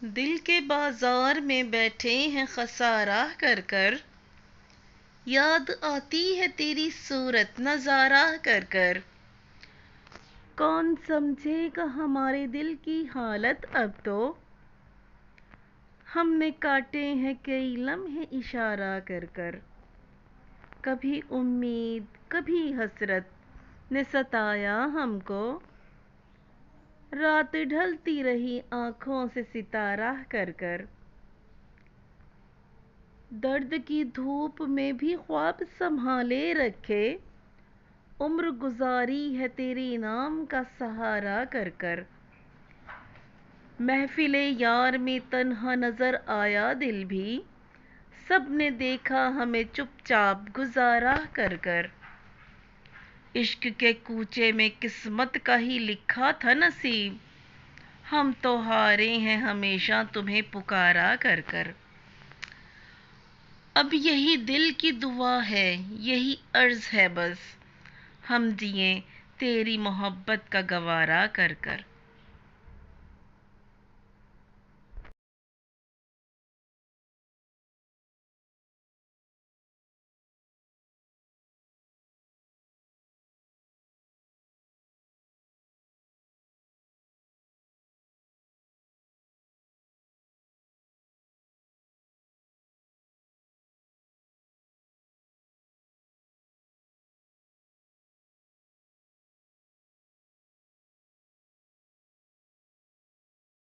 دل کے بازار میں بیٹھے ہیں خسارہ کر کر، یاد آتی ہے تیری صورت نظارہ کر کر۔ کون سمجھے گا ہمارے دل کی حالت اب تو، ہم نے کاٹے ہیں کئی لمحے اشارہ کر کر۔ کبھی امید کبھی حسرت نے ستایا ہم کو، رات ڈھلتی رہی آنکھوں سے ستارہ کر کر۔ درد کی دھوپ میں بھی خواب سنبھالے رکھے، عمر گزاری ہے تیرے نام کا سہارا کر کر۔ محفل یار میں تنہا نظر آیا دل بھی، سب نے دیکھا ہمیں چپ چاپ گزارا کر کر۔ عشق کے کوچے میں قسمت کا ہی لکھا تھا نصیب، ہم تو ہارے ہیں ہمیشہ تمہیں پکارا کر کر۔ اب یہی دل کی دعا ہے یہی عرض ہے بس، ہم جئیں تیری محبت کا گوارا کر کر۔